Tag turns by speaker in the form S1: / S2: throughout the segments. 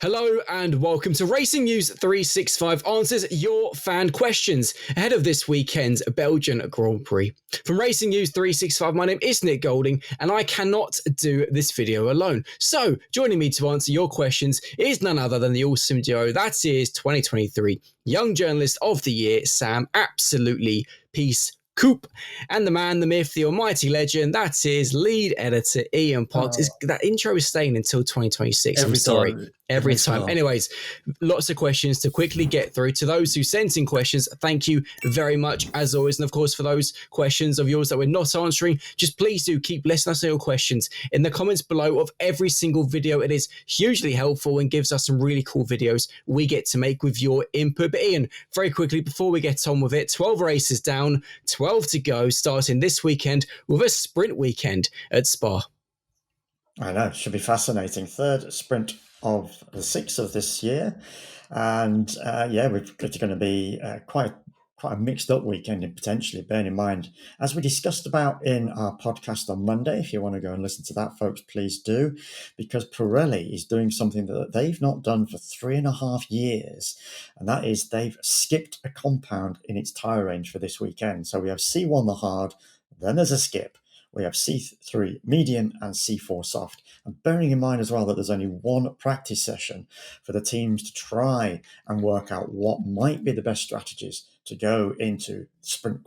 S1: Hello and welcome to Racing News 365 answers your fan questions ahead of this weekend's Belgian Grand Prix. From Racing News 365, my name is Nick Golding and I cannot do this video alone. So joining me to answer your questions is none other than the awesome duo that is 2023 Young Journalist of the Year, Sam Absolutely Peace Coop, and the man, the myth, the almighty legend, that is lead editor Ian Parks. That intro is staying until 2026. I'm sorry. Every time. Anyways, lots of questions to quickly get through. To those who sent in questions, thank you very much, as always. And of course, for those questions of yours that we're not answering, just please do keep letting us know your questions in the comments below of every single video. It is hugely helpful and gives us some really cool videos we get to make with your input. But Ian, very quickly, before we get on with it, 12 races down, 12 to go, starting this weekend with a sprint weekend at Spa.
S2: I know, it should be fascinating. Third sprint of the 6 of this year. And it's going to be quite a mixed up weekend, and potentially, bearing in mind, as we discussed about in our podcast on Monday, if you want to go and listen to that, folks, please do, because Pirelli is doing something that they've not done for 3.5 years, and that is they've skipped a compound in its tyre range for this weekend. So we have C1 the hard, then there's a skip. We have C3 medium and C4 soft. And bearing in mind as well that there's only one practice session for the teams to try and work out what might be the best strategies to go into sprint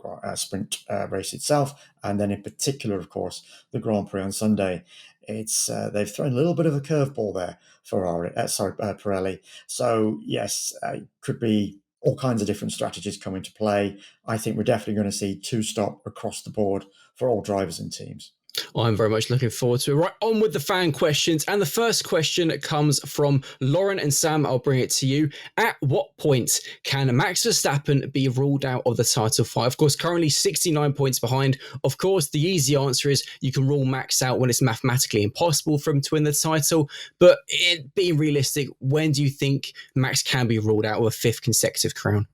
S2: race itself. And then in particular, of course, the Grand Prix on Sunday. It's they've thrown a little bit of a curveball there for Pirelli. So yes, could be all kinds of different strategies come into play. I think we're definitely going to see 2-stop across the board for all drivers and teams.
S1: I'm very much looking forward to it. Right, on with the fan questions. And the first question comes from Lauren and Sam. I'll bring it to you. At what point can Max Verstappen be ruled out of the title fight? Of course, currently 69 points behind. Of course, the easy answer is you can rule Max out when it's mathematically impossible for him to win the title. But being realistic, when do you think Max can be ruled out of a 5th consecutive crown?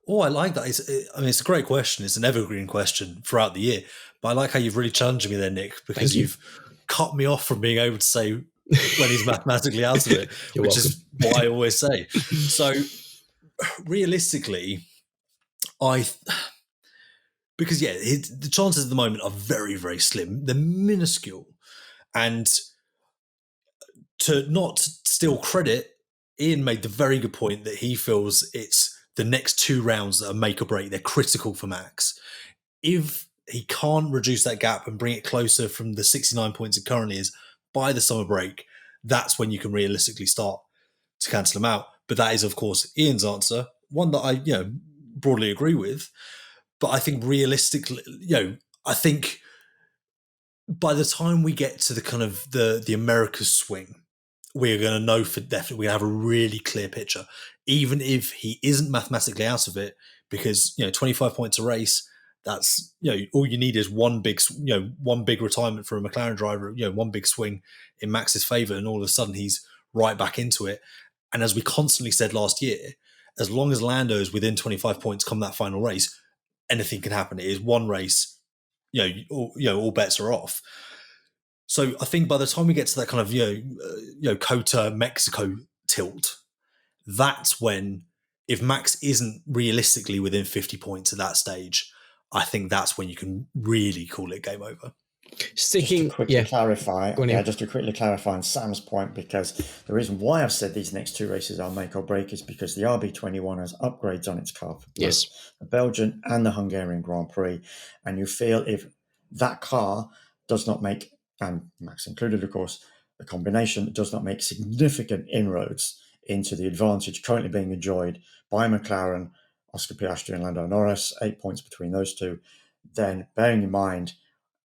S3: Oh, I like that. It's a great question. It's an evergreen question throughout the year. But I like how you've really challenged me there, Nick, because you've cut me off from being able to say when he's mathematically out of it, which is what I always say. So realistically, because the chances at the moment are very, very slim. They're minuscule. And to not steal credit, Ian made the very good point that he feels it's the next 2 rounds that are make or break. They're critical for Max. If he can't reduce that gap and bring it closer from the 69 points it currently is by the summer break, that's when you can realistically start to cancel him out. But that is, of course, Ian's answer, one that I broadly agree with. But I think realistically, I think by the time we get to the kind of the America's swing, we're going to know for definitely we have a really clear picture, even if he isn't mathematically out of it, because 25 points a race. That's all you need is one big retirement for a McLaren driver, one big swing in Max's favour, and all of a sudden he's right back into it. And as we constantly said last year, as long as Lando is within 25 points come that final race, anything can happen. It is one race, all bets are off. So I think by the time we get to that kind of COTA Mexico tilt, that's when, if Max isn't realistically within 50 points at that stage, I think that's when you can really call it game over.
S2: Just to quickly clarify on Sam's point, because the reason why I've said these next 2 races are make or break is because the RB21 has upgrades on its car.
S1: Yes.
S2: The Belgian and the Hungarian Grand Prix. And you feel if that car does not make, and Max included, of course, the combination does not make significant inroads into the advantage currently being enjoyed by McLaren, Oscar Piastri and Lando Norris, 8 points between those two, then bearing in mind,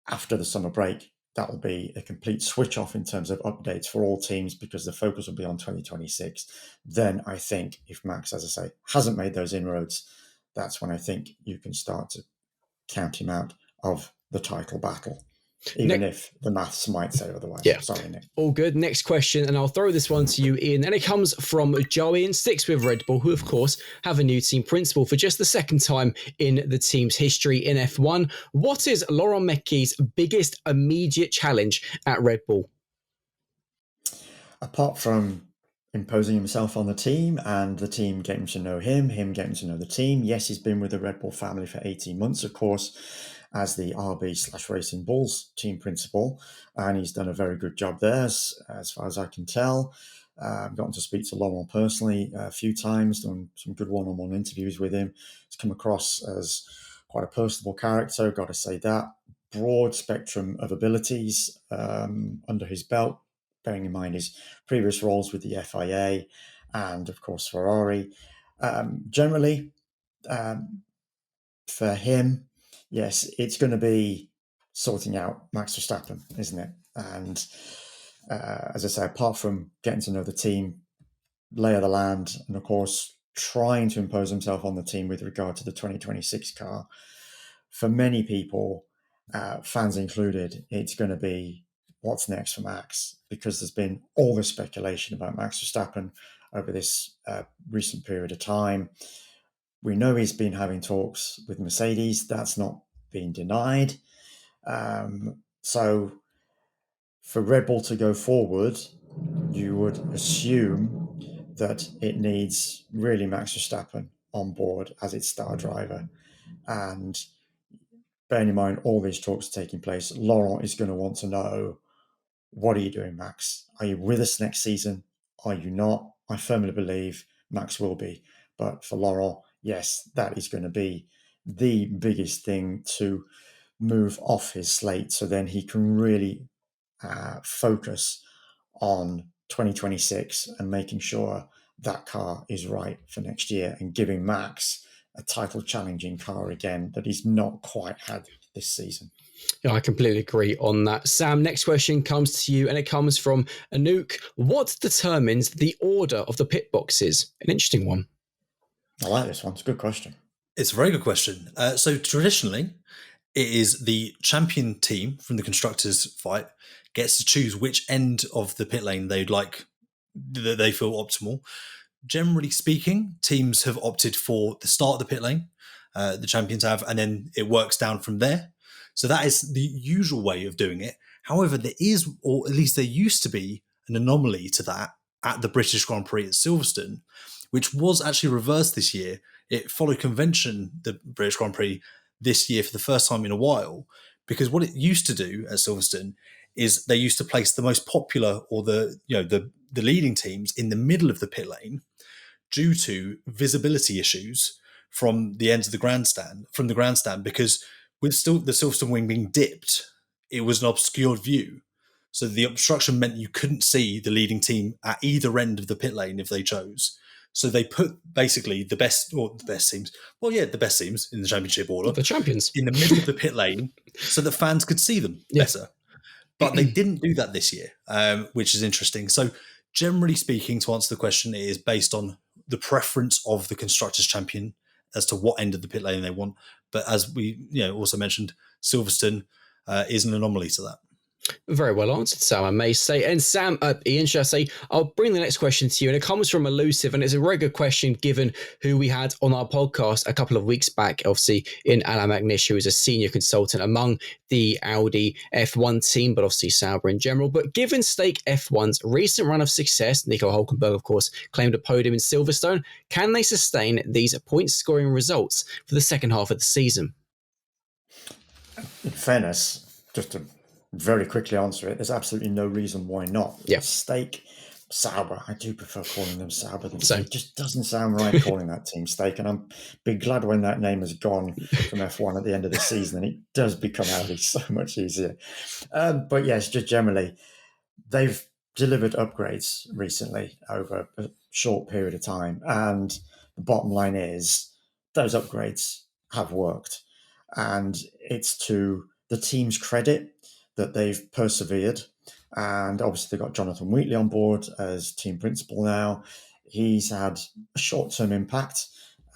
S2: after the summer break, that will be a complete switch off in terms of updates for all teams because the focus will be on 2026. Then I think if Max, as I say, hasn't made those inroads, that's when I think you can start to count him out of the title battle. Even if the maths might say otherwise.
S1: Yeah.
S2: Sorry, Nick.
S1: All good. Next question, and I'll throw this one to you, Ian. And it comes from Joey and sticks with Red Bull, who, of course, have a new team principal for just the 2nd time in the team's history in F1. What is Laurent Mekies' biggest immediate challenge at Red Bull?
S2: Apart from imposing himself on the team and the team getting to know him getting to know the team. Yes, he's been with the Red Bull family for 18 months, of course, as the RB/Racing Bulls team principal, and he's done a very good job there, as far as I can tell. I've gotten to speak to Laurent personally a few times, done some good one-on-one interviews with him. He's come across as quite a personable character, got to say that. Broad spectrum of abilities under his belt, bearing in mind his previous roles with the FIA and, of course, Ferrari. Generally, for him, yes, it's going to be sorting out Max Verstappen, isn't it? And as I say, apart from getting to know the team, lay of the land, and of course, trying to impose himself on the team with regard to the 2026 car, for many people, fans included, it's going to be what's next for Max, because there's been all this speculation about Max Verstappen over this recent period of time. We know he's been having talks with Mercedes. That's not been denied. So for Red Bull to go forward, you would assume that it needs really Max Verstappen on board as its star driver. And bearing in mind all these talks are taking place, Laurent is going to want to know, what are you doing, Max? Are you with us next season? Are you not? I firmly believe Max will be. But for Laurent, yes, that is going to be the biggest thing to move off his slate, so then he can really focus on 2026 and making sure that car is right for next year and giving Max a title challenging car again that he's not quite had this season.
S1: Yeah, I completely agree on that. Sam, next question comes to you, and it comes from Anouk. What determines the order of the pit boxes? An interesting one.
S2: I like this one. It's a good question.
S3: It's a very good question. So traditionally, it is the champion team from the constructors fight gets to choose which end of the pit lane they'd like, that they feel optimal. Generally speaking, teams have opted for the start of the pit lane, the champions have, and then it works down from there. So that is the usual way of doing it. However, there is, or at least there used to be, an anomaly to that at the British Grand Prix at Silverstone, which was actually reversed this year. It followed convention, the British Grand Prix, this year for the first time in a while, because what it used to do at Silverstone is they used to place the most popular, or the leading teams in the middle of the pit lane due to visibility issues from the ends of the grandstand, because with still the Silverstone wing being dipped, it was an obscured view. So the obstruction meant you couldn't see the leading team at either end of the pit lane if they chose. So they put basically the best teams in the championship order,
S1: The champions,
S3: in the middle of the pit lane, so that fans could see them better. But they didn't do that this year, which is interesting. So generally speaking, to answer the question, it is based on the preference of the constructors champion as to what end of the pit lane they want. But as we also mentioned, Silverstone is an anomaly to that.
S1: Very well answered, Sam, I may say. And Sam, Ian, should I say, I'll bring the next question to you. And it comes from Elusive, and it's a very good question given who we had on our podcast a couple of weeks back, obviously, in Alain Magnish, who is a senior consultant among the Audi F1 team, but obviously Sauber in general. But given Stake F1's recent run of success, Nico Hülkenberg, of course, claimed a podium in Silverstone, can they sustain these point-scoring results for the second half of the season?
S2: In fairness, just to very quickly answer it, there's absolutely no reason why not.
S1: Yeah.
S2: Stake, Sauber, I do prefer calling them Sauber than
S1: Same.
S2: Stake. It just doesn't sound right calling that team Stake, and I'm be glad when that name is gone from F1 at the end of the season, and it does become Audi so much easier. But yes, just generally, they've delivered upgrades recently over a short period of time, and the bottom line is those upgrades have worked, and it's to the team's credit that they've persevered. And obviously they've got Jonathan Wheatley on board as team principal now. He's had a short-term impact,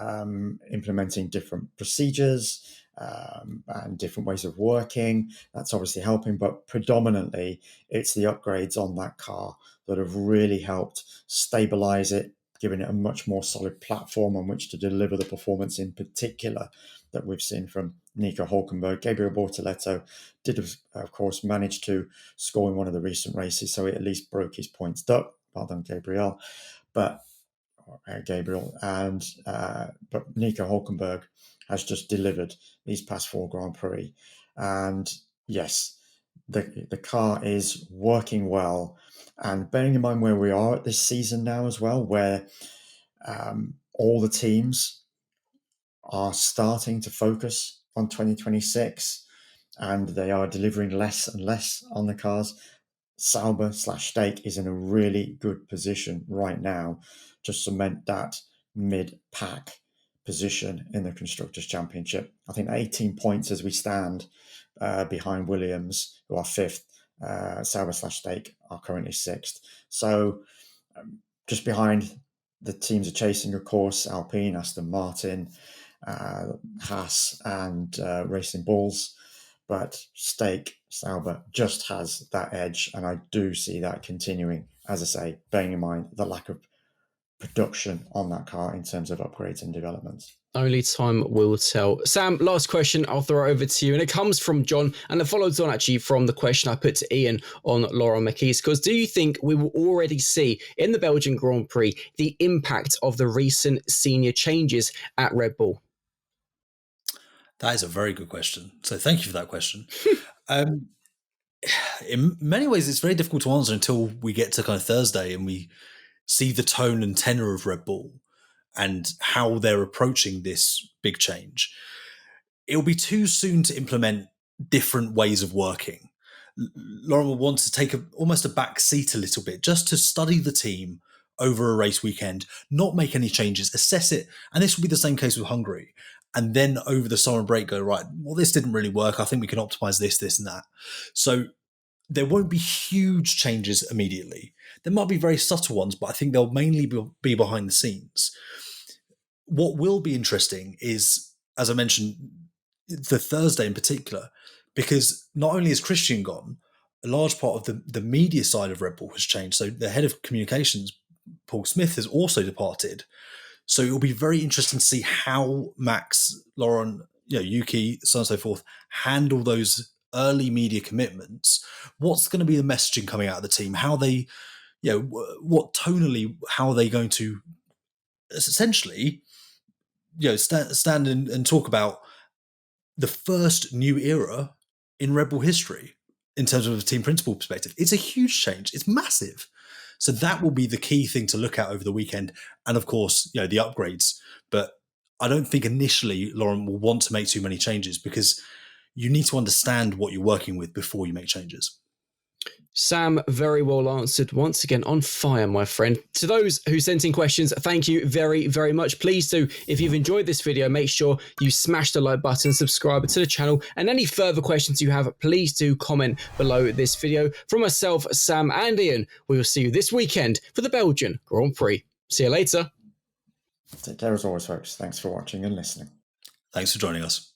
S2: implementing different procedures and different ways of working. That's obviously helping, but predominantly it's the upgrades on that car that have really helped stabilize it, giving it a much more solid platform on which to deliver the performance in particular that we've seen from Nico Hülkenberg. Gabriel Bortoleto did, of course, manage to score in one of the recent races, so it at least broke his points Gabriel, but but Nico Hulkenberg has just delivered these past 4 Grand Prix, and yes, the car is working well. And bearing in mind where we are at this season now as well, where all the teams are starting to focus on 2026 and they are delivering less and less on the cars, Sauber/Stake is in a really good position right now to cement that mid-pack position in the Constructors' Championship. I think 18 points as we stand behind Williams, who are 5th. Sauber/Stake are currently 6th. So just behind the teams are chasing, of course, Alpine, Aston Martin, Haas, and Racing Bulls. But Sauber just has that edge, and I do see that continuing, as I say, bearing in mind the lack of production on that car in terms of upgrades and developments.
S1: Only time will tell. Sam, last question, I'll throw it over to you. And it comes from John, and it follows on actually from the question I put to Ian on Laurent Mekies. Because do you think we will already see in the Belgian Grand Prix the impact of the recent senior changes at Red Bull?
S3: That is a very good question. So thank you for that question. In many ways, it's very difficult to answer until we get to kind of Thursday and we see the tone and tenor of Red Bull and how they're approaching this big change. It'll be too soon to implement different ways of working. Laurent will want to take almost a back seat a little bit, just to study the team over a race weekend, not make any changes, assess it. And this will be the same case with Hungary. And then over the summer break go, right, well, this didn't really work. I think we can optimize this, this, and that. So there won't be huge changes immediately. There might be very subtle ones, but I think they'll mainly be behind the scenes. What will be interesting is, as I mentioned, the Thursday in particular, because not only is Christian gone, a large part of the media side of Red Bull has changed. So the head of communications, Paul Smith, has also departed. So it will be very interesting to see how Max, Laurent, Yuki, so on and so forth, handle those early media commitments. What's going to be the messaging coming out of the team? How they, what tonally, how are they going to essentially, stand and talk about the first new era in Red Bull history in terms of a team principal perspective? It's a huge change. It's massive. So that will be the key thing to look at over the weekend. And of course, the upgrades. But I don't think initially Laurent will want to make too many changes because you need to understand what you're working with before you make changes.
S1: Sam, very well answered. Once again, on fire, my friend. To those who sent in questions, thank you very, very much. Please do, if you've enjoyed this video, make sure you smash the like button, subscribe to the channel, and any further questions you have, please do comment below this video. From myself, Sam, and Ian, we will see you this weekend for the Belgian Grand Prix. See you later.
S2: Take care as always, folks. Thanks for watching and listening.
S3: Thanks for joining us.